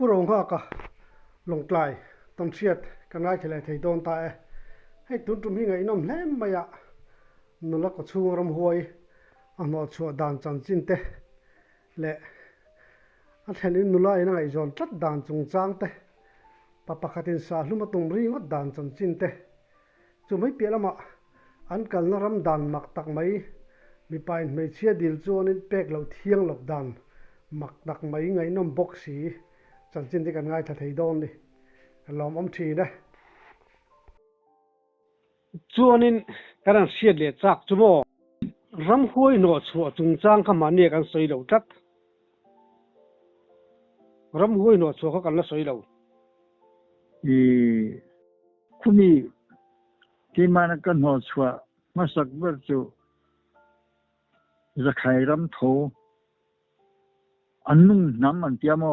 ผู้รองข้าก็ลงไกลต้นเชียดกันง่ายเลยที่โดนตายให้ตุ้นตุ้มหิ้งไอ้น้ำแหลมไปอ่ะนั่นแล้วก็ช่วงรำหวยอันนั้นชัวด่านจันจินเตะและอันนี้นุ่นไล่นั่งไอ้จอนจัดด่านจงจางเตะปะปะขัดินสาลุมาตรงรีงดด่านจันจินเตะจู่ไม่เปลี่ยนละมาอันกันนรำด่านหมักตักไม่มีไปไม่เชียดิลจวนนี่เป็กเราเที่ยงหลบด่านหมักตักไม่ไงน้ำบกสีจันจินที่กันง่ายถ้าที่โดนดิลองอมทีนะจวนนี่การเสียดเลี้ยจากจู่บ่รำหวยหนวดชัวจงจางขมันเนี่ยกันสวยเหล่าจัดรำหวยหนวดชัวเขากันละสวยเหล่าคุณมีที่มานักกันหอชัวมาสักเมื่อจู่จะขายรำโถอันนุ่งน้ำมันเตียม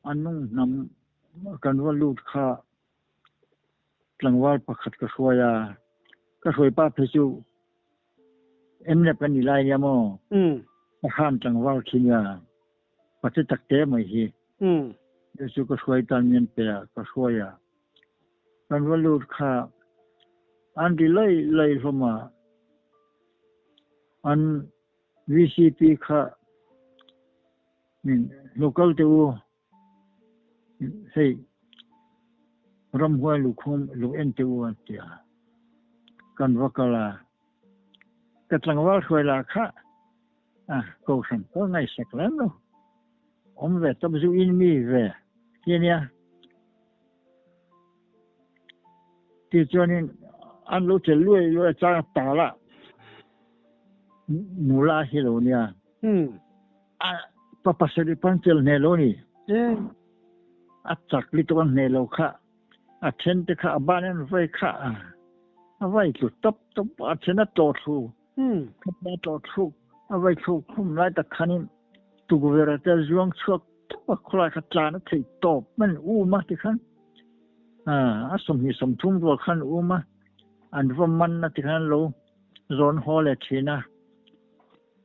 อันนุ่งน้ำกันว่าลูกค้ากลางวันประคัดก็ช่วยป้าเพจูเนี่ยเป็นอีไลเนี่ยมั้งอาหารกลางวันขี้เนี่ยปัจจัยตักเตะไม่ฮีเดี๋ยวก็ช่วยตามเงินเปียก็ช่วยกันว่าลูกค้าอันที่เลยเข้ามาอัน VCP ค่ะนี่ local เตวเฮ้ยรำหัวลูกคุ้มลูกเอ็นเตวเตียกันว่ากะลากระตังว่าช่วยละค่ะก็สันก็ไงสักแล้วเนาะเวทต้องสู้อินมีเวทีเนี้ยที่จวนนี้อันรู้จะรวยจ้าตาละมูลาฮิโลเนี่ยปะสริปันเจลเนโลนี่จักลิตวันเนโลค่ะเช่นที่ค่ะบ้านนั้นไว้ค่ะไว้จุดตบเช่นนั้นโตทูนั้นโตทูไว้ทูคุ้มไล่ตะคันตุกเวลาจะย่วงช่วงตบคลายขจานที่ตบมันมาที่ขันสมหิสมทุ่มตัวขันมาอันว่ามันนะที่ขันโลโซนฮอลเลชีนะ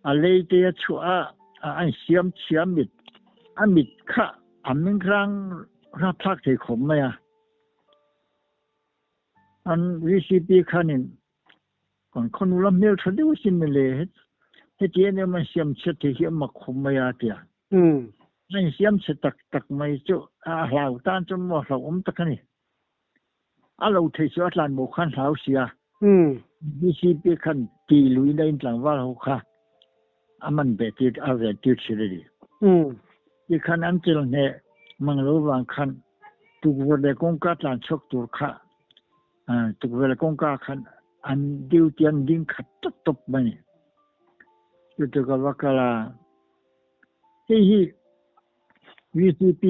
อะไรที่ชัวอันเสียมมิดอันมิดค่ะอันนึงครั้งรับทักที่ขมไหมอัน VCP ค่ะนี่ก่อนคนรู้เมลทดีสิมันเลยเฮ็ดเนี่ยมันเสียมเช็ดที่เหี้ยมาขมไหมเตียนั่นเสียมเช็ดตักไม่จู่เหล่าตานจนหมดเหล่าตะกันนี่เราที่ชัวร์ลานบุคันเหล่าเสียVCP ค่ะตีลุยได้หลังว่าเราค่ะมันเบ็ดเอาเวทีเฉลี่ยที่ขันอันเจริญเนี่ยมันรู้บางขันทุกวันเด็กกงกัดหลานชกตัวข้าทุกวันเด็กกงกัดขันอันดิวเตียนดิ้งขัดตบมันอยู่ตัวกับว่ากันละที่VCP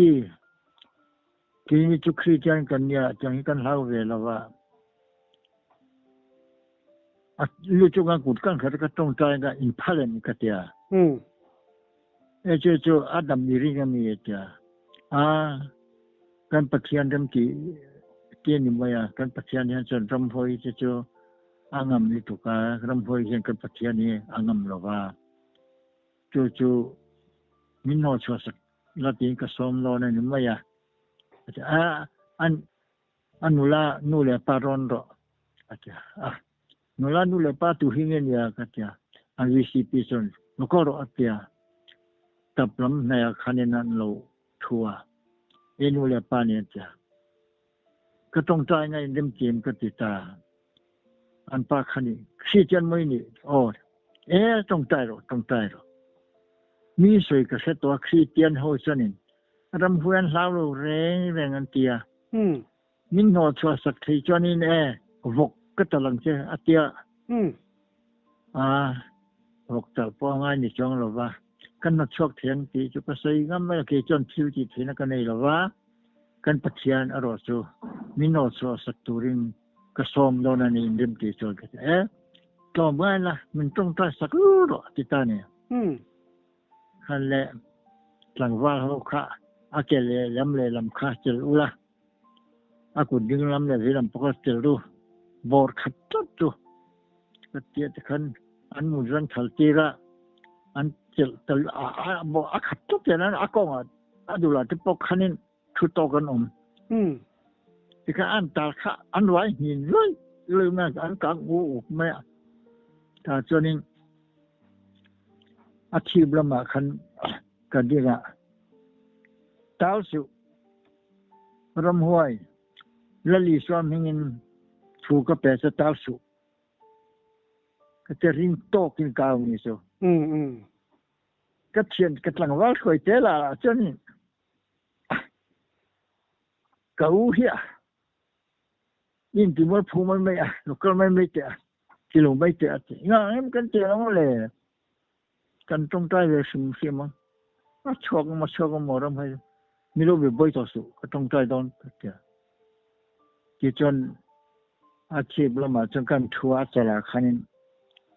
ที่นี่ทุกคริสเตียนกันเนี่ยจังกันเล่าเวลาว่าลูกจุกันกุดกันเขาก็ต้องใจกันอินพาเลนกันเดียจู่อาดัมมีริงกันมีเดียกันปัจจัยนั้นที่นี่มากันปัจจัยนี้จนรำพอยจู่งามลิตุการำพอยกันปัจจัยนี้งามลว่าจู่มินโนชัวสักลาตินก็สมโลนั่นนี่มาอันนูเลปารอนโรนูเลปาตุหิเงียกันเดียอันVCPส่วนนกอร์อัตยาตับลำในอาคารนั้นเราทัวนูเลปาเนี่ยจ้ะก็ต้องใจไงเดิมเกมก็ติดตาอันปากขันนี่ขี้จันไม่นี่ต้องใจหรอมีสวยก็เสตัวขี้เตียนโฮซันินรำพวนสาวเราแรงอันเตียมินโนชัวสักทีจวนนี้วกก็ตะลังเจอเตียวกแต่พอง่ายนี่จงหรอวะกันนักชกเถียงตีจุดประสงค์ไม่เกี่ยวจนชิวจิตเห็นกันเลยหรอวะกันปัจจัยอรสูมิโนชัวสักตัวริงก็สมโดนนี่เดิมตีจนกันก็เมื่อนะมันต้องตายสักรู้หรอติตาเนี่ยฮันเล่หลังว่าเขาค่ะเกลี่ยลำข้าเจรุละกุดึงลำเลยลำปกติเจรุบอร์ขัดตัวก็เตี้ยขันอันมุจันทัลตีระอันเจลบอร์ขัดตัวนั้นกง adulah tepok kanin tutokan jika antar ka anwai hin loi ma an ka ngu ma ta chonin achi blama khan kadira tausu ram huai lali swam hingin thu ka pesa tausu ka terin tokin ka ni so ka thian ka tlang wal khoi te la chonin ka u hia in ti mo phu man mai local mai mai te kilo mai te nga em kan te lo le kan trong tai le sim sim ma chok mo ram hai mi lo be boy to su ka trong tai don te ki chon a chi bla ma chang kan thua chala khanin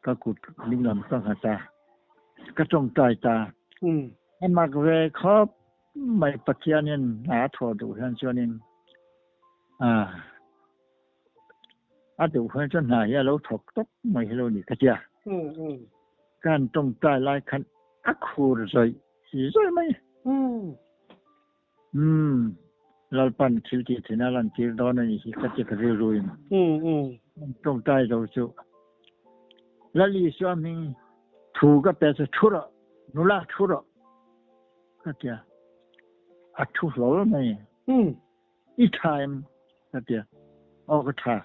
ka kut ling lam sang ha ta ka trong tai ta em ma ve khop mai pathianin na tho du han choninดูให้ฉันหายแล้วถกตบไม่ให้เราหนีกระเจียการตรงใจลายคันอักคูรใจสีใจไหมเราปั่นชิวจีถึงนั่นจีดอนนี่สิกระเจียกระเรื่อยตรงใจเราจูแล้วลีสวามีถูกก็เป็นจะชุระนุลาชุระกระเจียอัดชุเราไหมอีไทม์กระเจียออกกระทา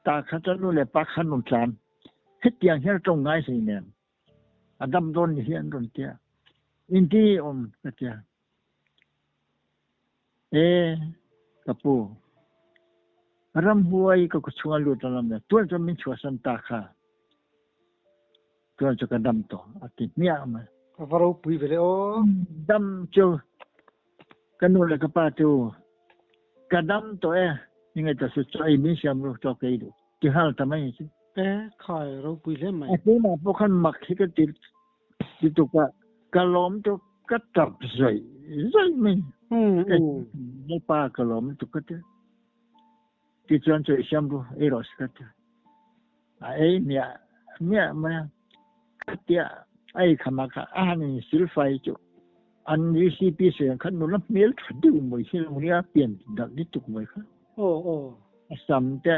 ตาขัดนู่นเลยปักขันนุ่งจานเฮ็ดอย่างเฮ็ดตรงไหนสิเนี่ยอดำโดนเฮียนโดนเตียอินดี้กระเจียกระปูรำหวยก็ช่วยลุดลำเนี่ยตัวจะมีช่วยสันตาค่ะตัวจะกระดำต่ออาทิตย์เนี้ยมาฟารูปุยไปเลยดำจูกันนู่นเลยกระป้าจูกระดำตัวยังไงจะสุดใจมีเสียงรู้จอกเลยดูที่ห้าทำไมสิขายเราปุยเล่นไหมไอ้ที่มาพวกขันหมักที่ก็ติดตุกะกะล้อมตุกะจับใส่ไม่ในป่ากะล้อมตุกะที่จวนจะเสียงรู้รสกัดไอ้เนี่ยมากัดเดียไอ้ขมักอาหารสิลไฟจุอันนี้ซีพีเสียงขันนู่นละเมลถัดดูมือที่เราเนี่ยเปลี่ยนดักนิดตุกมือค่ะสัมแต่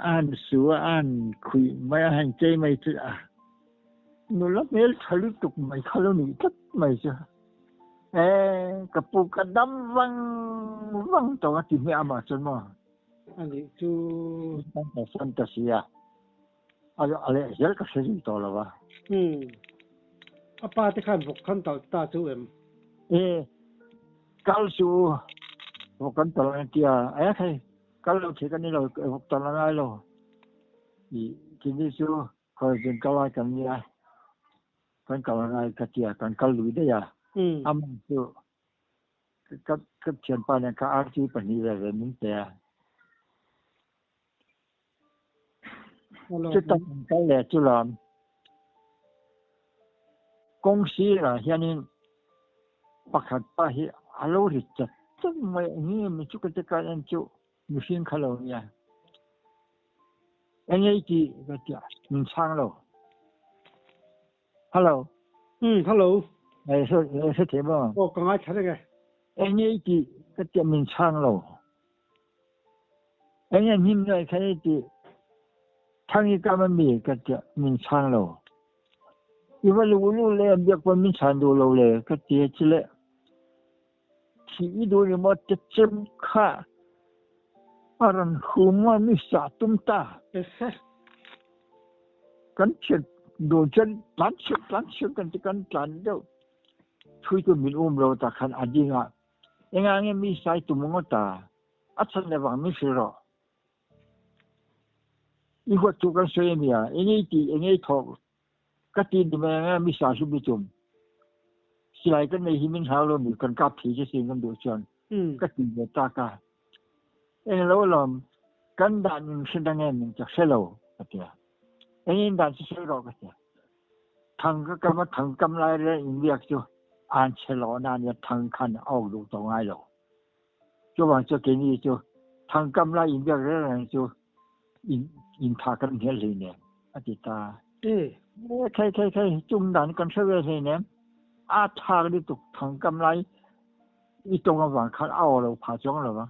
อ่านสัวอ่านคุยไม่อ่านใจไม่จะนู่นละเมลทะลุตุกไม่เขาแล้วนี่ทัดไม่ใช่กระปุกกระดำวังตัวที่ไม่อามาจนมั้งอันนี้จูตั้งแต่ฟันตาเซียอะไรเยอะก็เสียตัวแล้ววะป้าที่ขันบกขันตาจูกัลสูบกกันตลอดที่ใครkalau cakap ni lah, tolong I lah. Kini tu kalau jengkau kan ya, kan kalau I katia kan kalau dia ya, am tu kecian panen ke arti pani lah minta. Kita kalau tu lah, kongsi lah, yang pakat pahi alu ricat, tu ni mesti kita kan tu. Musim kalau ni, ini di kerja mencang lo. Hello, hello. Saya tiba. Oh, kau ngajar ke? Ini di kerja mencang lo. Ini ni saya di tangi kami ni kerja mencang lo. Ibu lu le biar pun mencang dulu le kerja cile. Si itu ni mau tercem kah. Aran humma misa tumta kan chen do chen lan kan plan do chui to min lo ta khan adinga enga mi sai tu mongota atsan le bang mi siro i ho tu kan sei mi engi tho ka ti di ma mi sa su bi tum silai kan nei himin halo mi kan ka phi je sin kan do chan ka ti be ta ka lo lom kan dan sedang ni jak selo katia ini dan selo katia thang ka ma thang kam lai le india chu an selo na ni thang khan au lu to ngai lo chu ba chu ke ni chu thang kam lai india le chu in tha kan he le ne atita kai chung dan kan se ve ne อาทางนี่ตุกถังกำไรอีตรงระหว่างคันเอาเราผ่าจ้องเราวะ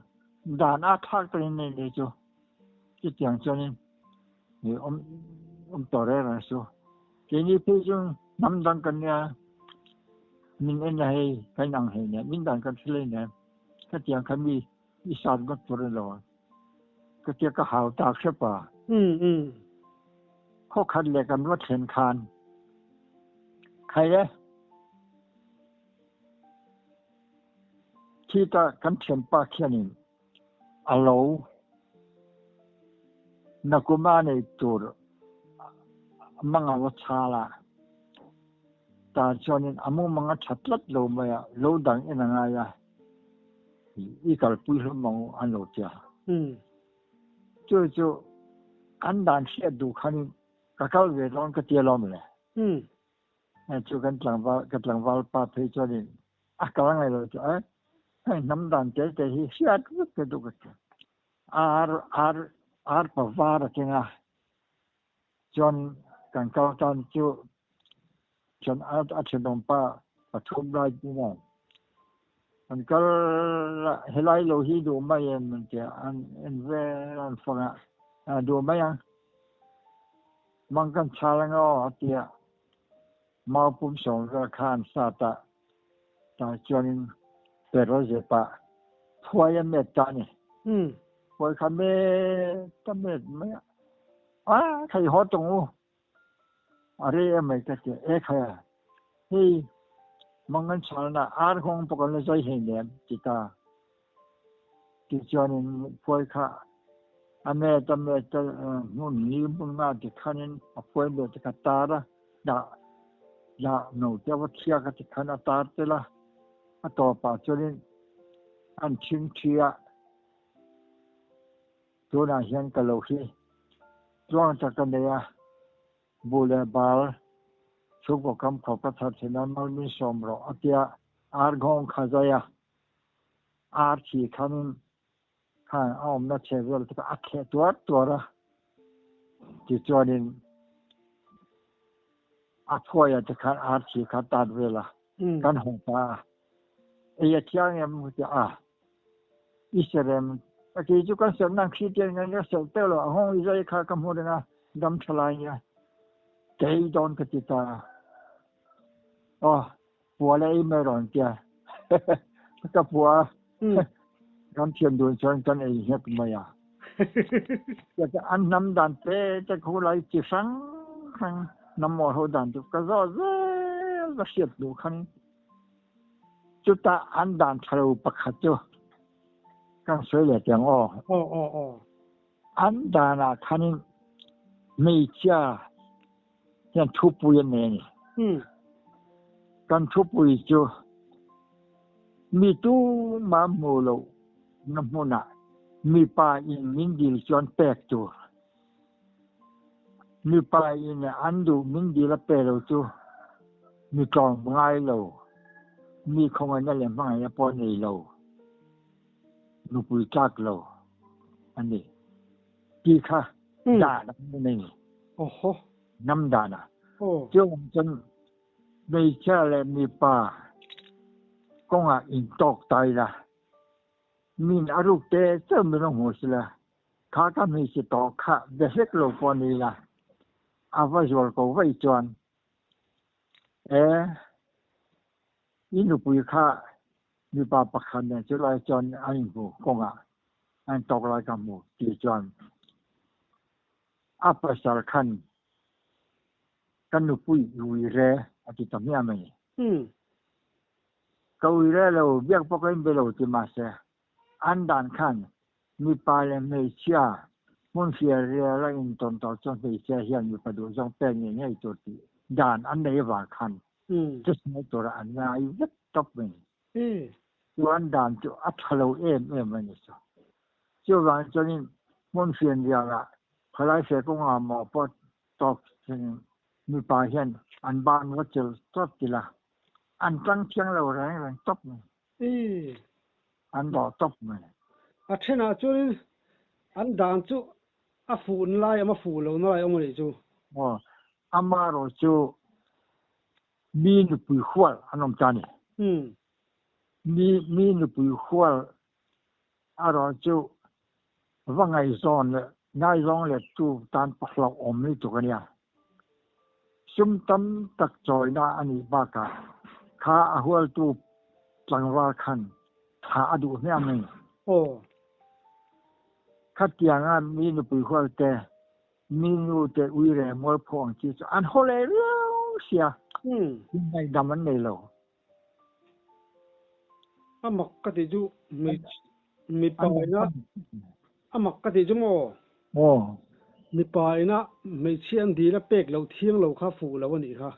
ด่านอาทางตัวนี้เนี่ยจูที่เตียงจนนี่ต่อได้แล้วจูทีนี้พี่จึงน้ำดังกันเนี่ยมินเอ็นให้ใครนั่งให้เนี่ยมินดังกันเลยเนี่ยถ้าเตียงเขามีสารก็ตัวเราก็เตียงก็หาวตากใช่ปะเขาคันเลยกันว่าเห็นคานใครเนี่ยที่ตากันเทียนปากแค่นี้อาโลนักมาในตัวมังอาวัชชาละตาจอนินอามุมังอาชัดลัดโลมาyaโลดังเอ็นงายะอีกัลปุยมังอันโลเตียจู่อันดันเสียดูขันกะเกาเวรอนกะเตียลอมเลยจู่กันหลังวาลปาเพจอนินอะกะลังไงโลจ้ะน้ำดันเจ๊ฮิเสียดุกะดุกะอาร์ปะวาระเกงะจอนกันเกาตอนจู่จนอาชนมป้าปฐุมราชนี่มันก็เฮลัยโลหิดูไม่ยังมันจะอันเวรันฟังดูไม่ยังมันกันชาลังอ๋อเตียมาปุ่มส่งราคาสาตาตาจนเปิดรถเจ็บปะพวายเมตตานี่พวยคำเมตเมตไม่ใครหอตรงอะไรไม่ก็จะใครที่มังกันชาลนะอาร์คงปกติใจเห็นเนี่ยจิตาที่จวนพวยข้าอเมตนู่นนี่มึงน่าจะขันพวยเดือดกับตาละด่าหนูเจ้าวัชยากับขันตาเตละต่อป่าจวนอันชิงเชียตัวน่าเห็นกันโลกีจ้องจากกันเนี่ยบูเลบาลชุกกำขอบกระทัดเสนามันมีสมรอเตียอาร์กงขจายอาร์ชีขันข้างอ้อมนัดเชฟแล้วก็อักเขตัวละที่จอนินอักพวยจะขันอาร์ชีขันตัดเวลากันหงตาเอียเที่ยงเนี่ยมันจะอิสราเอลตะกี้จุกันเสนังคิดยังไงเนี่ยเสเตลห้องอิสราเอลข้ากำหัวนะดำชลายเนี่ยใจโดนกติตาปัวเลยไม่ร้อนเจ้าก็ปัวกันเทียนดูชนกันเห็บมาอยากอันน้ำดันเตะจะคู่ไรจีฟังน้ำมอหัวดันจุกระโดดเสียบดูขันจุดตาอันดันทะลุปักขัดจูกันสวยเลยจังอันดานาขันไม่เชื่อยังทุบปุยเนี่ยกันทุบปุยจูมีตู้มาโมโลน้ำมันมีปลาอินมินดีจอนแปกจูมีปลาอินอันดูมินดีละเปโลจูมีกองไงโลมีของอันนั้นเลยไงปอนี่โลนูปุยจักโลอันนี้กี่ค่ะด่าน้ำนี่โอ้โหน้ำด่านะจนไม่เชื่อเลยมีป่าก็อินตกตายละมีอารุเตเจ้าไม่ต้องหัวสิละข้าก็มีสิตอกข้าเด็กโลกปนีละอาว่าจวลก็ไว้จวนอินุปุยข้ามีป่าปักขันเนี่ยจะลอยจวนอันหูก็อันตกลอยกับหมูตีจวนอาภาษาขันกันนุปุยลุยเร่อธิตมีอะไรก็ลุยเร่เราเบียกพวกนั้นไปเราที่มาเสียอันดันขันมีปลาเลไม่เชื่อมุ่งเสียเรือแล้วอินตอนต่อจนไปเสียเฮียนอยู่ประดูจงเป็นอย่างนี้ตัวที่ด่านอันไหนว่าขันจะสมัยตัวอันนี้อยู่ยัดตบมันตัวอันด่านจะอัดเรามันนี่สิเจ้าวันจนมุ่งเสียเรือละพลายเสียก็งาหมอปอดตอกมีปลาเห็นอันบ้านว่าจะตบกี่ละอันตั้งเชียงเราอะไรมันตบมันอันบ่ตบมันเช่นจุดอันด่านจุฝุ่นลายมาฝุ่นเราหน่อยเอามาเลยจุอามาโรจุ มีนปุยขวลอันนมจานี่มีนปุยขวลอารอจูว่าไงซอนเลยนายร้องเลยจูตานปักหลอกอมนี่ตัวกันเนี่ยซุ่มตั้มตักจอยนาอันนี้บ้ากาข้าหัวตูจังว่าคันข้าอดูเนี่ยมึงโอ้ขัดเกียงอ่ะมีนปุยขวลแต่มีนูแต่อุยเรมัวพองจีจอันโหเลยเรื่องเสียไม่ดำมันเลยหรออามักกติจูมีปายนะอามักกติจูโม่มีปายนะไม่เชี่ยนดีแล้วเป็กเราเที่ยงเราข้าฟูแล้ววันนี้ค่ะ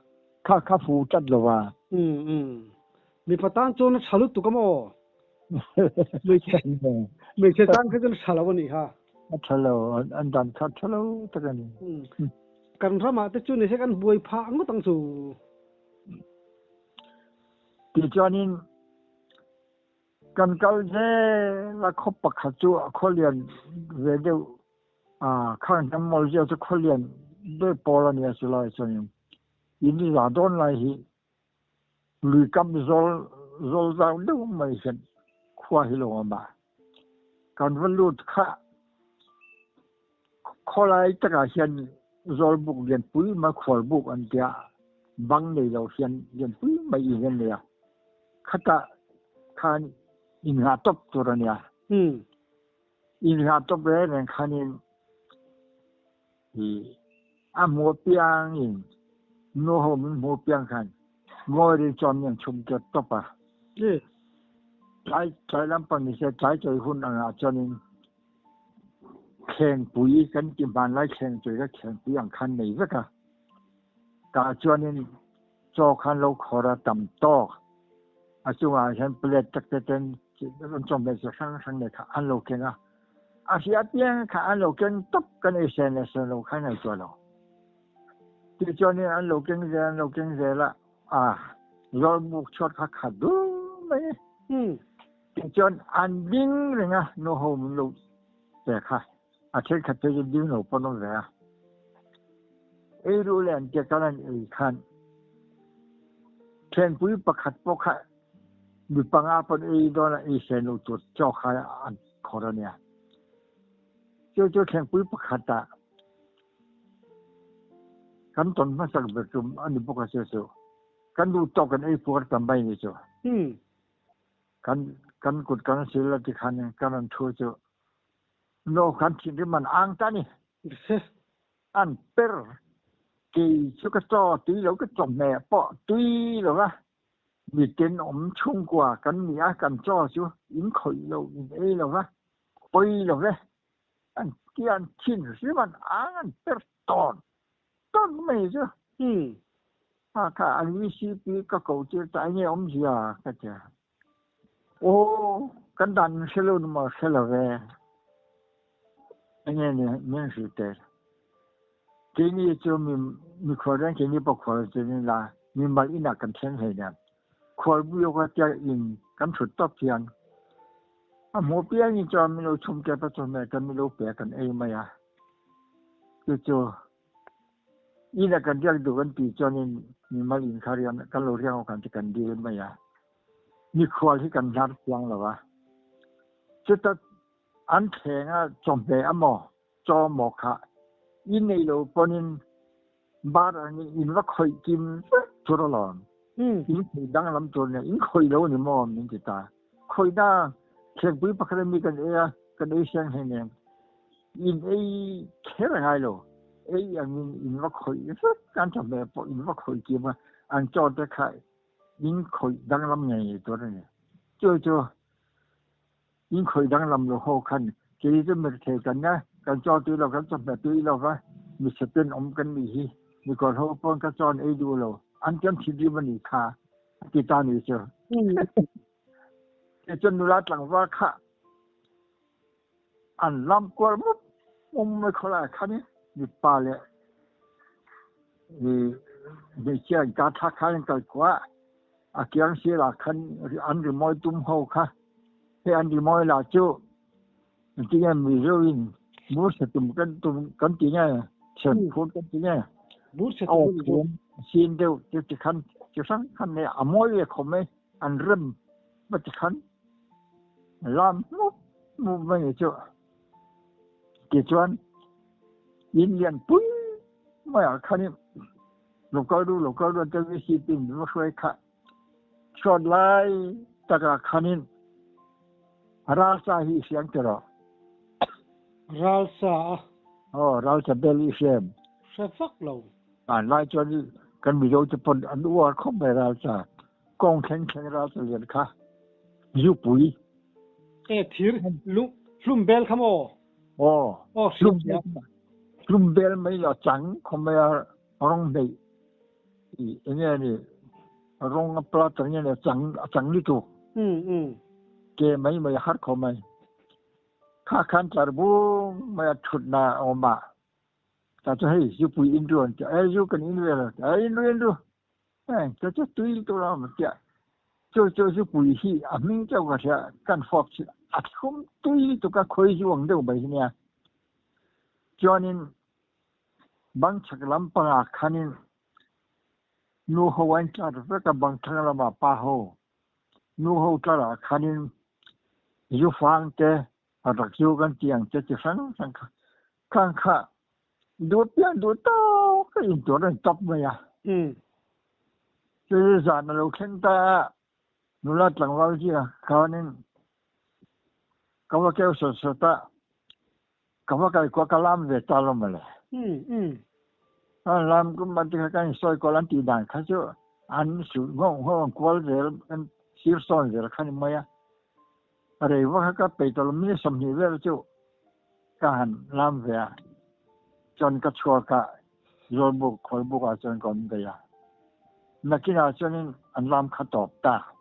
ข้าฟูจัดเลยว่ามีพัตานโจนชาลุตุกโม่ไม่เชี่ยตั้งแค่จะชาลวันนี้ค่ะชาลอันดันชาลตะกันกันพระมาแต่จูนี่ใช่กันบวยพาก็ต้องสู่ปีจอนินกันเกาเจละคบปะขจูเขาเรียนเวเดข้างน้ำมอลเจียวจะเขาเรียนด้วยปอลเนี่ยสุดเลยจอนินอินดีลาดอนไลฮีลุยกับโซลดาวดูไม่เห็นขวาฮิโลมากันวันลุดข้าข้อไรตะกาเชียนโซลบุกเรียนปุ้ยมาขวาบุกอันเดียบังในเราเชียนเรียนปุ้ยไม่อีกเลยข้าตาข้าอินหาตบตัวเนี่ยอินหาตบเลยเนี่ยข้านี่มัวเปียงอินโน้มมัวเปียงขันงอยจอมยังชุมเกิดตบใจลำปังนี่เสียใจหุ่นจอนินแข่งปุ๋ยกันกินบานไล่แข่งจุยก็แข่งปุ๋ยอย่างคันนี้สักกาจอนินจอคันเราขอระต่ำตอกอาจว่าฉันเปลี่ยนจากเต็นมันจมไปสักครั้งเนี่ยค่ะอันโลเกนอาเซียเปียงค่ะอันโลเกนตบกันเอเซนเราข้างในตัวเราที่จอนินอันโลเกนเจละเราบุกชดขาดดูไหมที่จอนอันดิ้งเลยนะโน้โฮมลูกแต่ค่ะอาเช่นขัดจะดิ้งหนูปนน้องเลยรู้เลยจะกันคันเช่นปุ้ยประคัดปกค่ะมีปังอาปนโดนเซนุตุเจ้าข้าอันขอเนี่ยเจ้าแข่งปุ้ยประคัดกันตอนมาสักแบบจุ่มอันนี้ปกติเสียกันดูตกันพวกทำไปนี่จ้ะกันกดกันเสียแล้วที่คันกันช่วยจ้ะโน้กันที่มันอ่างตานี่อันเปอร์กี่ชุกจ้อตีเราก็จมแม่ปอตีหรอวะมีเต็นอมชุ่มกว่ากันมีอาการจ้อชัวอินข่อยเราอินหรอวะปีหรอวะอันที่อันชิ้นสิมันอ่างเปอร์ต้นไม่จ้ะค่ะอันนี้สิปีก็เก่าเจอใจเนี่ยอมเสียก็จะโอ้กันดันเชลล์มาเชลล์เว้อันนี้เนี่ยสุดแต่ทีนี้จะมีคนเรื่องทีนี้พอคนจะนี่ละมีมาอินากันเช่นเหเนี่ยคนบุยก็จะอินกันสุดตบเทียนหมอเปียนี่จะไม่รู้ชมแกประจำแม่กันไม่รู้เปียกันไหมคือจะอินากันเรียกดูกันปีจนมีมาอินคาเรียนกันเราเรียกกันจะกันดีไหมมีคนที่กันยัดยังหรอวะจะตัดอันแข็งจมเปียหมอจอหมอค่ะอินในโลกนี้บาร์นี่อินว่าคอยกินทุเรศอินที่ดังลำตัวเนี่ยอินคอยโลนี่มอมนี่จิตาคอยได้เช็คบุยปากมีกันกันเสียงให้เนี่ยอินแค่ไหนโลอย่างนี้อินว่าคอยการจำแบบอินว่าคอยกินอันจอดได้ใครอินคอยดังลำใหญ่ตัวเนี่ยจู่อินคอยดังลำโลหะขันจะได้ไม่เทกันนะการจอดตัวเรากันจำแบบตัวเราว่ามีสเปนอมกันมีก่อนเขาป้อนกระจรดูเราอันจำที่ดีมันอีกค่ะติดตามนี่เจ้าจนนุรัตหลังว่าค่ะอันลำกว่ามุมไม่เขาละค่ะนี่มีปลาเลยมีเชี่ยการทักทายกันกว่าอาเกียงเสียละคันอันดีมอยตุ้มเขาค่ะให้อันดีมอยละจู่ที่นี่มีเรื่องมูสตุ้มกันที่นี่เชิญพูดกันที่นี่มูสตุ้ม xin đều chỉ khăn chỉ sáng khăn này mỗi việc không mấy ăn râm bất chỉ khăn làm mu mấy chỗ kỹ thuật yên liền pui mà khăn này lúc đó tôi mới xin tiền nó xoay khăn chọn lại tất cả khăn này rasa hi siang tero ralsa rasa beli siam sa phắc lâu lại cho đi cần bị dấu cho phần ăn uống không phải rasa con khen rasa liền khá dụ bụi thir lum bel khamo lum bel mấy là trắng không phải rong đầy ini ni rong apa ternyata trắng đi tu ke mấy hát không mấy khá khăn chả buông mấy chút na oma ta cho hay dụ bụi in rồi dụ cần in rồi in rồi cho tùy tôi làm một cái cho dụ bụi hi mình cho cái gì cần phọc chứ không tùy tôi cái khơi dụ đâu bây giờ cho nên bang chắc lắm bằng khanin nu hawan cha ra ka bang thang la ma pa ho nu ho cha la khanin yu fang te rak yu gan tiang che che sang khang kha du pian du to ka in to ren top ma ya che za na lo khen ta nu la tlang wa ji khanin ka wa ke so ta ka wa ka ko ka lam ve ta lo ma le làm cũng mà thì cái soi có làm tỷ đàn khác chứ ăn sử dụng không có rồi ăn xíu soi rồi khai mấy à rồiว่าcái bề tôi làm mấy sầm nhiều vậy chứการlàm về chọn cái chùa cả rồi buộc khỏi buộc ở chọn còn đây à mà khi nào cho nên ăn làm khá tốt ta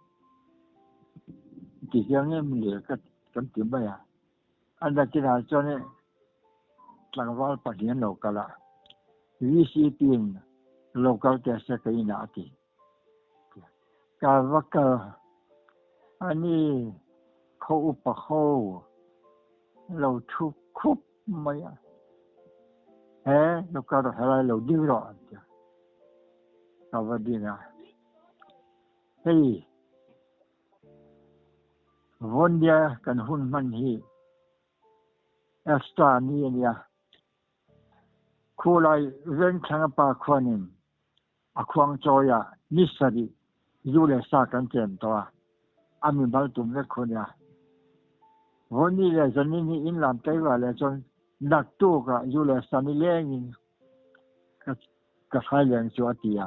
chỉ riêng cái mình cái điểm vậy à anh là khi nào cho nên làm vào phát hiện đâu cả là VCP local test cái nào thì cái vắc anh ấy khâu bạc khâu lâu chụp khúc mấy local đó hay là lâu đi rồi cái vấn đề nào vấn đề cần hun man hi extra ni ya kulai ren changa pa khwanin akhwang choya nisari yule sa kan chen to ami bal tum le khonya voni le zanini in lam tai wa le chon dak tu ka yule sani le ni ka khailen chu atia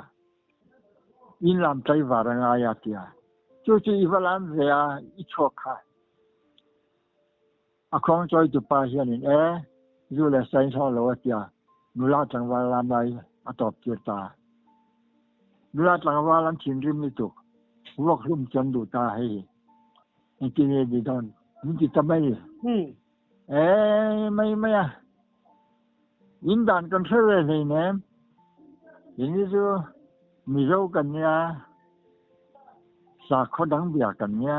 in lam tai wa ra nga ya tia chu chu ivalam ve a I chokha akhwang choi tu pa hianin yule sai so lo atia nula changwa lam lai atop tirta nula changwa lam chinrim ni tu wok lum chan du ta hai ni ni di don ni ti tamai mai à in dan kan thre nei ne ni zo mi zo kan ya sa kho dang bia kan ya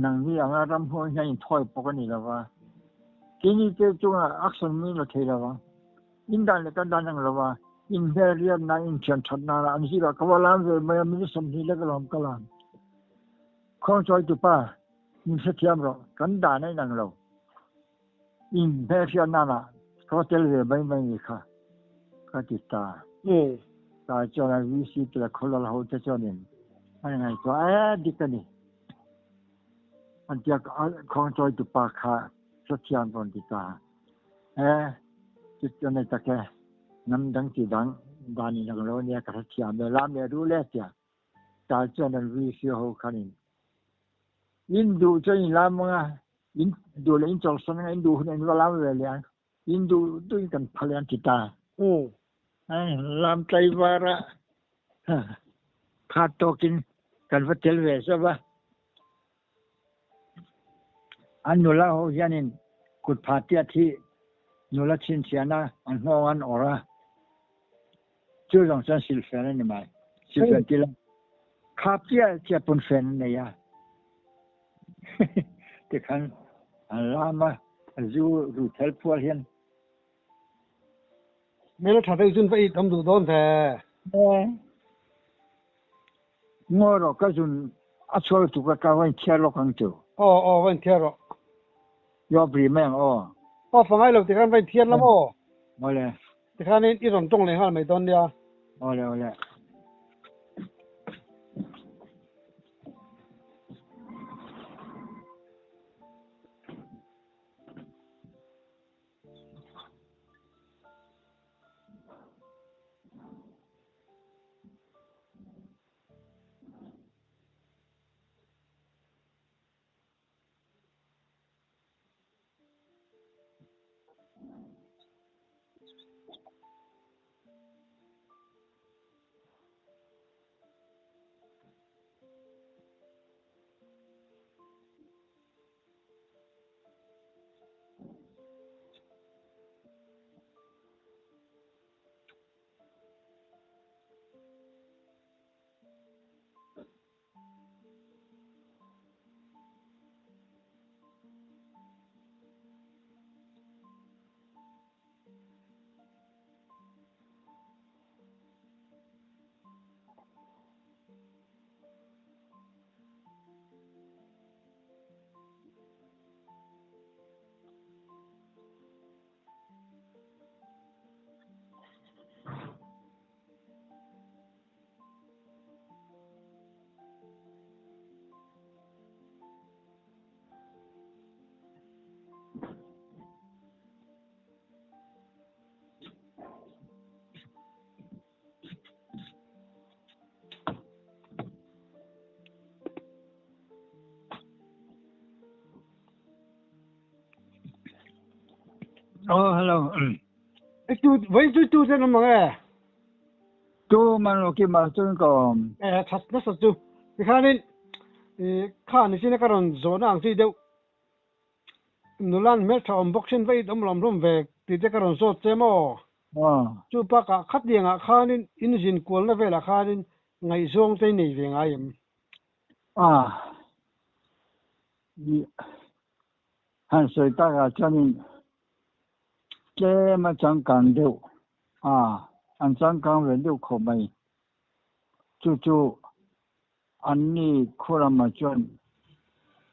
nang ni anga ram ho nya in thoi pok ni la wa kini te chunga action mi lo thei la wa in dan le kan dan nang la wa in area na in chan chan na an hi ra kawalam ve mai mi som ni le kalam kalam khong choi tu pa in se thiam ro kan da nai nang lo in area na na ko tel ve mai mai kha ka ti ta ta cho na vi si tu la khol la ho te cho nin ai ngai to di ka ni an tia khong choi tu pa kha se thiam ron ti ta cho nên ta cái năm đăng chỉ đăng đàn này là lâu nha cả chiam để làm để đủ lẽ chia ta cho nên vì sự hậu khăn in du cho in làm mà in du là in cho sang in du nên nó làm về liền in du tôi cần phải làm chỉ ta làm tay vara khát tokin cần phải tel về sao ba anh nô la ho janin cút phát tiệt thì nula chin chiana an hoan ora chu long san sil fen ni mai sil fen tila khapia chia pun fen ne ya te khan alama zu ru helpful hian melo thate jun vai dam du don the ngồi rồi cái chuyện à cho tụi cáiวันเที่ยวเราครั้งเดียววันเที่ยวยอมรีแม่งฟังไอ้เราที่กันวันเที่ยวแล้วเอาเลยที่กันนี่อีรอนตรงเลยฮะไม่ตอนเดียวเอาเลย hello. Itu je nama Tu mana lagi macam kau? Tas tu. Dikanin, kan di sini kan zona ang sih deu. Nulan mel ta unboxing vai rom ve ti je kan zot cemo. Chu pa ka khat dia nga khanin injin kol na vela khanin ngai zong te nei ve ngai. Han soi ta ga chanin ke ma chang kang deu. Anh chẳng càng về đâu không may, chú anh đi khu làm mà chuyện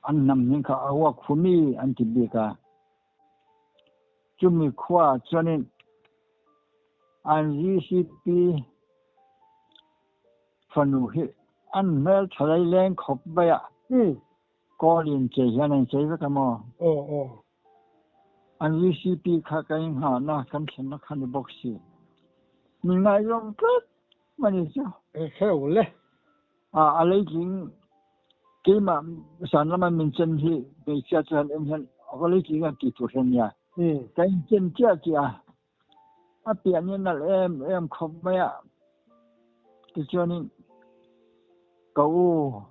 anh nằm những cái áo khu mi anh chỉ biết cả, chú mi khoa cho nên anh GCP phần hữu anh mail trả lời lên không bây à, có liên chế hiện nay chế với cái mò, anh GCP khác cái họ nó cảm thấy nó khăn bốc xì. Mình nói rằng rất mà như sao? Khéo lẽ. Lấy chuyện cái mà sản phẩm mình chân thì bây giờ cho em hiện có lấy chuyện kỹ thuật hiện nha. Cái chân chưa kìa. Biển như là em không mấy ạ. Thì cho nên cậu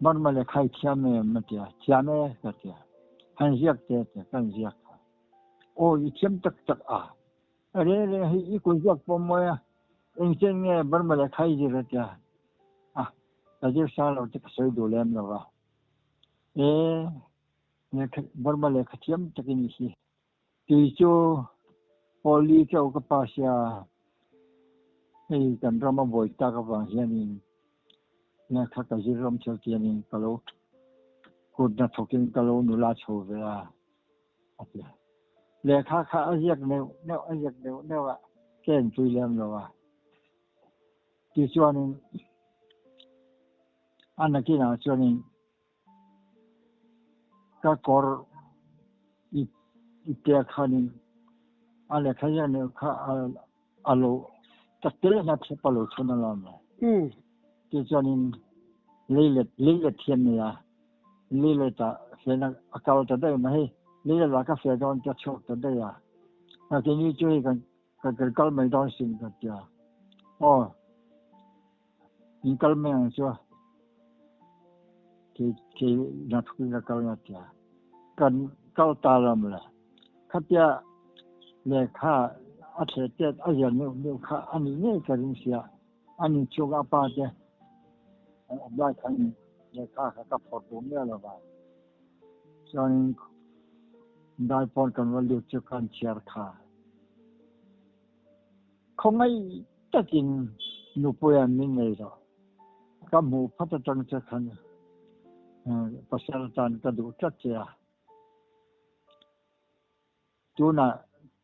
bắt mà lại khai thiam em mà kìa. Thiam em kìa. Hắn giặc kìa. Hắn giặc. Ý thiam chắc Re hi ko jak pomoya engchen nge barmala khai ji ratya tajir salo tik soi dolem lawa ne barmala khatiam takin hi ti chu poli chau ka pasya ei kan rama boy ta ka bang hianin ne khata ji rom chal tianin kalo kut na thokin kalo nula chove a lệ khá giặc nếu kèn chui lên rồi thì cho nên anh là kia nào cho nên các cor ít tiền khá nên anh là khá giặc nếu khá alo tất cả là sẽ phải lo cho nó làm thì cho nên lấy lệ tiền này lấy lệ ta sẽ là cao tới đây mà hay lấy là các phê đón cho chốt tới đây cái như chơi cái câu mấy đón xin cái kia những câu mấy anh chưa thì nó thuộc cái câu này kia cần câu ta làm là khác kia để khá ở thế tết ở giờ nếu khá anh ấy nghe cái gì anh ấy chụp apa chứ lại thành để khá các photo nữa là vậy cho nên đại pon kan walu chu kan chair kha không ai ตะกินนูปวยมินเลยจ้ะก็หมูพัดจังจะขันประชาชนก็ดูจัดเจียจูน่ะ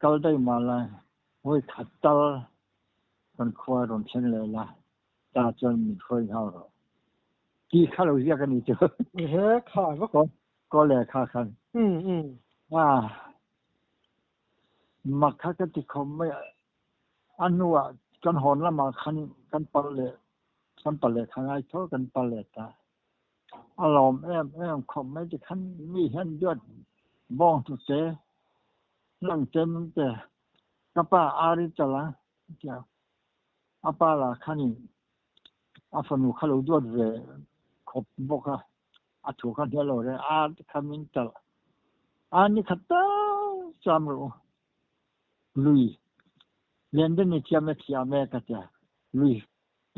ก็ได้มาเลยโอ้ยขัดตลคนคว้ารมเช่นเลยล่ะตาจนมีคนเขาหรอกี่ข้าเราเรียกกันนี่เจอเฮ้ขาดก็เลยค่าคันว่ามักคักติคมไม่อันนู้กันหอนละมาคันกันปลเลยกันปลเลยข้างไอ้เท่ากันปลเลยตาอารมณ์แอมคมไม่จะคันมีเห็นยอดบ้องทุเสนั่งเต็มแต่กระป้าอาริจละเจ้าอาป้าละคันนี้อาฝนุขลุ่ยด้วยเลยขบบอกว่าอาถูกกันเท่าเลยอาคำนี้จะอันนี้ขัดตาจำรู้ลุยเรียนได้ในเทียมแม่กันจ้ะลุย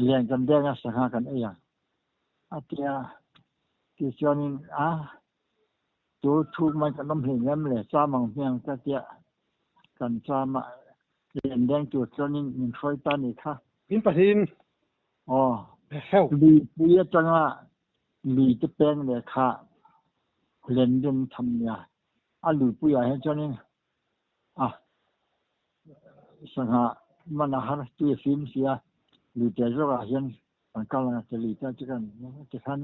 เรียนกันได้ก็สังหากันเองอาเทียที่ชวนตัวถูกมันก็น้ำเห็นแล้วเลยซ้ำมังเพียงก็เจ้ากันซ้ำมาเรียนแดงตัวชวนนี้มันช่วยตานี่ค่ะพินปะทินอ๋อลุยจังว่าลุยจะเป็นเลยค่ะเรียนเดินทำเนี่ยลุยปุยให้ชวนนี้สังหามันอาหารตัวฟิล์มเสียหรือจะรู้ว่าเห็นมันกำลังจะหลีกจากกันจะทัน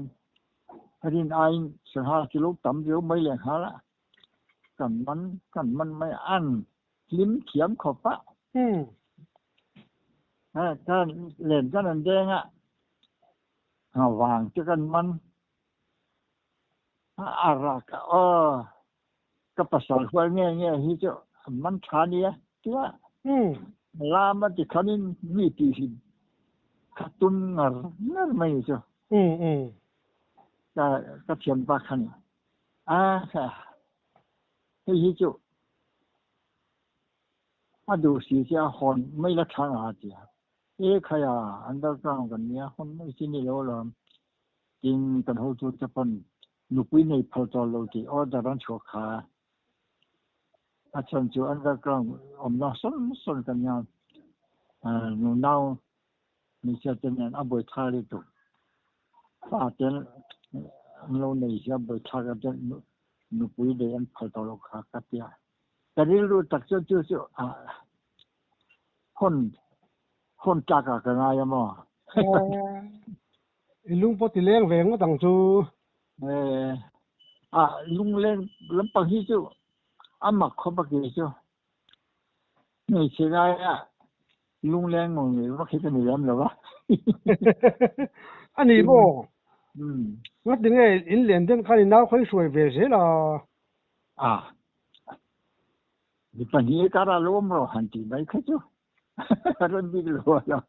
อันนี้ไอ้สังหาที่ลูกต่ำเดียวไม่เลี้ยงหาละกันมันไม่อันลิ้มเขียมขอบปะถ้าเล่นกันนั่นเองวางจะกันมันอะไรก็ก็ภาษาหัวเงี้ยที่จะมันชาเนี่ยที่ว่าลามาที่คันนี้มีตีสิขัดตุนนั่นไม่ใช่ก็เทียนปากคันค่ะที่จุมาดูสีเสียหอนไม่ละทางอาเจียขยะอันดับกลางกันเนี่ยคนไม่ชินนี่แล้วจริงกันเขาจุดจะเป็นนุปิในพอจอโลกีอ๋อจะรันชัวขาอาจารย์จูอันดับกลางน้าสนกันยังหนูน่ามีเชื่อใจนั้นบ่อยท่าเลยตัวฟ้าเจนเราในเชื่อบ่อยท่ากันจะนุปุยเดินพอจอโลกากัดยาแต่นี่รู้ตักเชื่อคนจากกันไงมั้งลุงปติเลี้ยงแหวงก็ต่างจูลุงเล่นลำปังที่จูมักเขาบักเกจูนี่เชื่อไงลุงเล่นงงเลยว่าคิดกันอยู่แล้วหรอวะอันนี้บ่ว่าถึงไงอินเลียนเดินคันน้าคนสวยเวเสียละดิปันนี้การล้มเราหันตีไปแค่จูรันดีกว่าแล้ว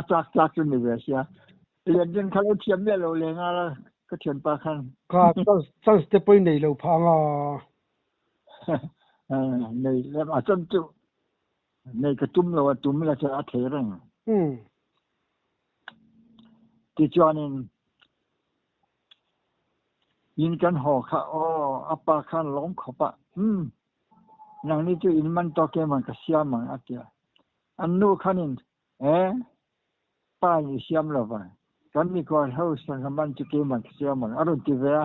จากจนนี่เวเสียเรียนเดินเขาเทียมเนี่ยเราเลี้ยงอะไรก็เทียนปาคันก็ต้องสเตปไปไหนเราพังในแล้วอาจารย์จูในกระตุ้มเราตุ้มเราจะอัดเทรังที่จอนี่ยินกันห่อค่ะอัปปะคันล้มขบะอย่างนี้จูอินมันตอเกมันก็เสียมันอัดเดียอันนู้คันนี่ป้าอยู่เสียมแล้วป่ะกันมีก่อนเฮาสังคมันจะเกมันเสียมันอารมณ์ที่เวีย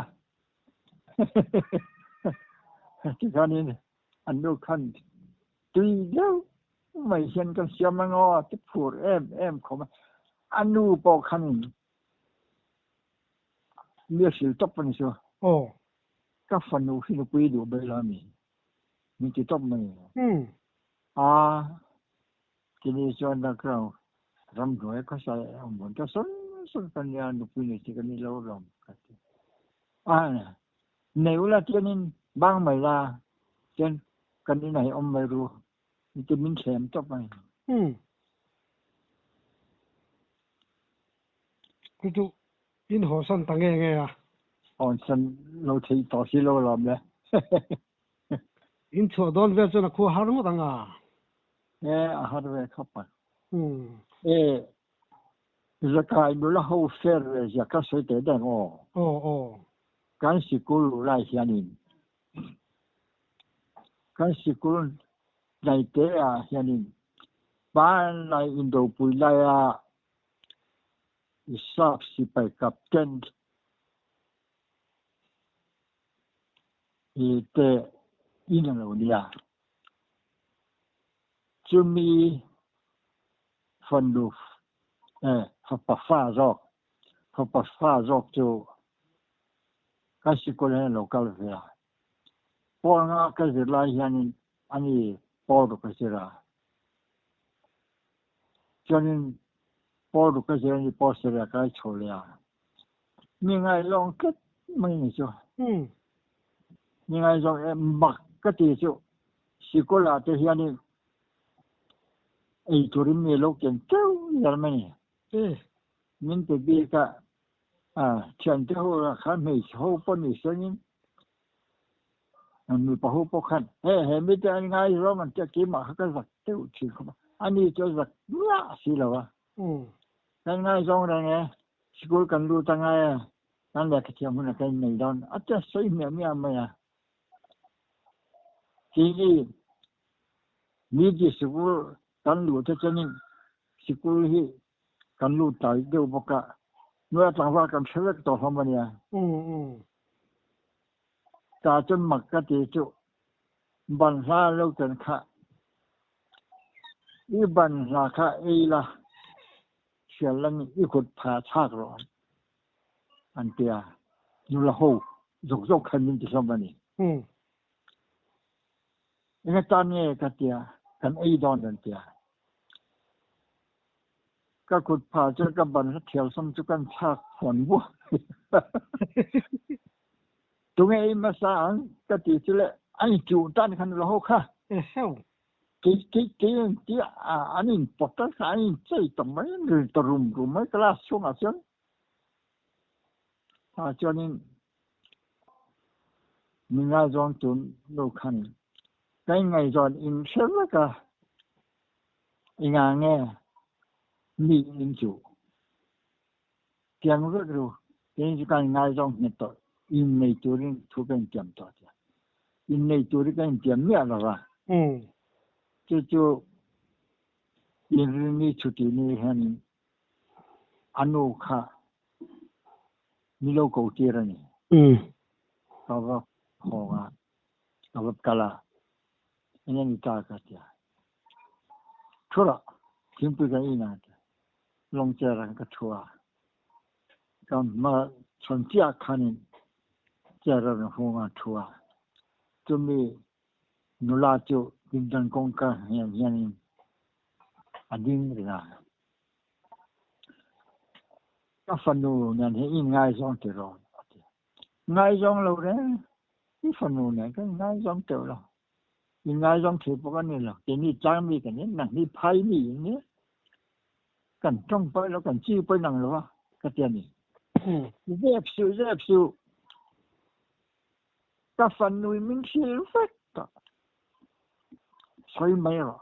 ที่คันนี้อันนู้คันตีเดียวไม่เห็นกันเสียมันที่พูดเอ็มเขามาอันนู้ปอกคันเมียสิตบมันชัวก็ฟันนูที่นูปุยดูเบลามีที่ตบมันทีนี้ชวนนักเรารำรวยก็ใส่หมดก็สนปัญญานุปินิที่กันนี่เราลองกันในเวลาที่นี่บางไม่ละเช่นกันนี่ไหนไม่รู้มันจะมีแขมจบไหมคือจูอินหัวสันตั้งไงสันเราที่ต่อที่เราลองเลยอินชัวโดนเวจนะคู่หาร์มตั้งหาร์เวเข้าไปจะกลายเป็นเราเฟรจะก็สวยแต่ได้การสิกุลไล่เสียนี่การสิกุลในเตะเสียนี่ ban lai indo pui lai a isap si pai captain ite ina lo dia chumi fandu fa fa jok chu kasi ko le local via por nga ka je lai hian ani por do ka sira chonin por do ka je ni por sira ka cholia mi ngai long kết mai ni cho mi ngai jong mak ka ti chu sikola te hian ni ei turin mi lo ken teu yar mai min te bi ka chen te ho kha mei ho po ni senin mi pa ho po khan he mi te ngai ro man te ki ma ka zak teu chi ko ani cho zak ya si lo wa ngai jong ra nge school kan lu ta ngai nan le ka chiam na kai nei don acha sei me mi ma ya ki ni ji school kan lu te chenin school hi kan lu tai deu boka nuôi trồng hoa cầm sữa tổ hợp mà nè, ta chân mặc cái gì chứ, bản ra lâu chân khá, ý bản ra khá ấy là, chuyện lần ý cột phá chạc rồi, anh tia, như là hồ, rục rục khăn mình chỉ xong mà nè, cái ta nghe cái tia, cái ấy đòn anh tia. Các cột phá cho các bạn rất theo xong cho các chạc hoàn bố. Tụi ngay mà sáng cái gì chứ lệ anh chủ tan khăn là hô khá. Cái anh bọt tất cả anh chơi tầm mấy người tờ rùm mấy cái lá xuống à xuống. Cho nên mình ngay dọn tụi đâu khăn. Cái ngày dọn in sớm đó cả. In nghe mi in chủ tiếng rất rồi tiếng chỉ cần ngay trong hiện tại in này tôi đến thu bên kiểm tra in này tôi đến cái kiểm tra là chứ in này chủ đề này hắn anu kha milo cầu tiền này các bạn họ các bạn kala anh em ta cái gì thua chính vì cái này long chơi rằng cái thua còn mà chọn chia khăn chơi rằng không ăn thua cho mình nô la cho kinh doanh công cả hiện anh đi ra các phần nô này hiện ngay trong từ rồi ngay trong lâu đấy cái phần nô này cái ngay trong từ rồi ngay trong thì bao cái này là cái này trang bị cái này là cái phai mì nhé cần trong bay nó cần chi bay năng rồi cái tiền này dẹp sự các phần nuôi mình xíu phết đó xoay mấy rồi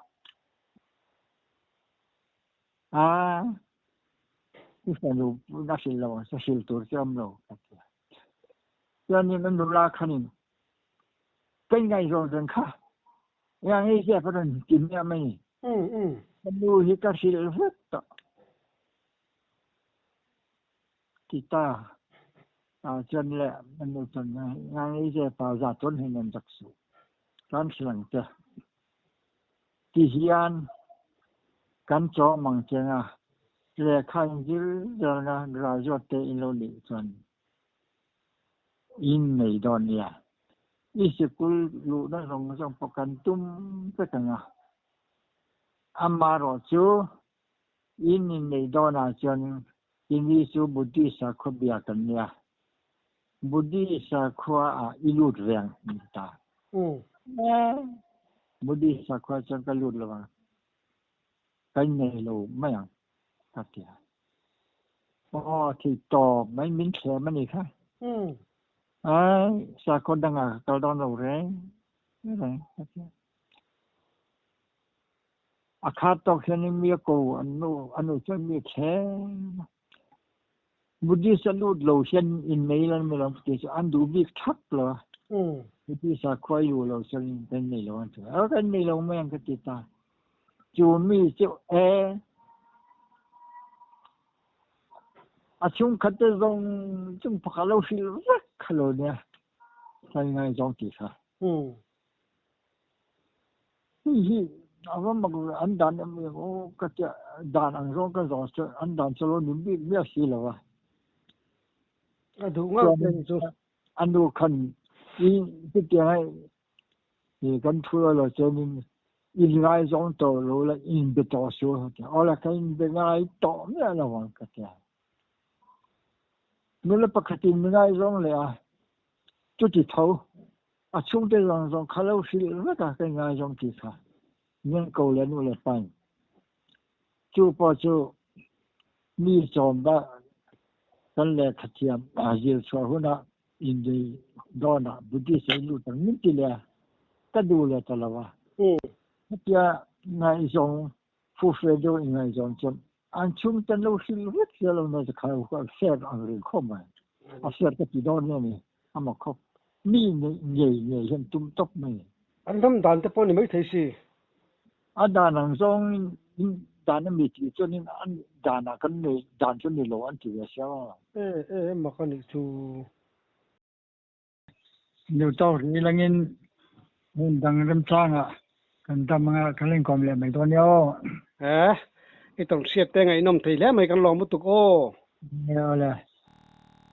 cái phần nuôi nó xíu lâu sẽ xíu tuổi cho ông lâu cho nên nó là khăn cái ngày rồi dân khác yang ấy sẽ phải làm kiểm tra mấy phần nuôi thì các xíu phết đó kita chân lệ mình chân ngang ấy sẽ vào giả tuấn hình ảnh đặc sự căn sẵn chứ thì hiền căn cho mang chân lệ khăn dữ rồi là ra cho tệ lâu lệ chân in này đòn nè ý sự cứ lũ nó rong trong bọc căn tum cái thằng amaro chú in này đòn chân ini su Buddhi sakho biya kanya Buddhi sakho ilut reng ta Buddhi sakho chan ka lut lawa cái này lo mai ang ta tia thì to mấy miếng xe mấy này khác sakho đang ka don lo re này akhat to khen mi ko anu chân mi khe Buddhi salut lo chen in mấy lần mình làm cái anh đủ biết thắc là Buddhi sa khoai lu lo chen cái này lo anh cái này lo mấy anh cái ta chu mi chu chung khát dòng chung phá lâu xí rất khalo nè sai ngay dòng tí sa mà anh đàn em có cái đàn anh dòng cái dòng anh đàn cho nó nín biết biết xí là đúng không anh đâu cần cái này thì cần thua là cho nên in ngay dòng tàu rồi là in bị tàu số ở là cái in bị ngay tàu nữa là hoàn cái nếu là bắt tin ngay dòng là chút chỉ thâu chung cái dòng khá lâu xí rất là cái ngay dòng tí sa nhưng cầu lên là phải chú bảo chú mi chọn ba cái lẽ thật thiam giờ cho hôm na in đi đó na Buddhist sẽ lưu tăng những cái lẽ cái đồ lẽ ta là cái ngày dòng phù hợp cho ngày dòng chọn anh chung tên lâu xí rất là lâu nó sẽ khai qua xe anh rồi không mà xe cái gì đó này mà không mi nhảy hiện tung tóc này anh thầm đàn tập này mấy thấy gì anh đàn hàng dòng đàn nó bị cho nên anh đàn là cái này đàn cho nên lo anh chỉ là sao mà cái này chú nhiều tao thì là nghe muốn đăng làm trang à cần đăng cái lên com lại mấy đôi nhau cái tổng siết tay ngày nôm thấy lẽ mấy cái lò một tục ô nhiều là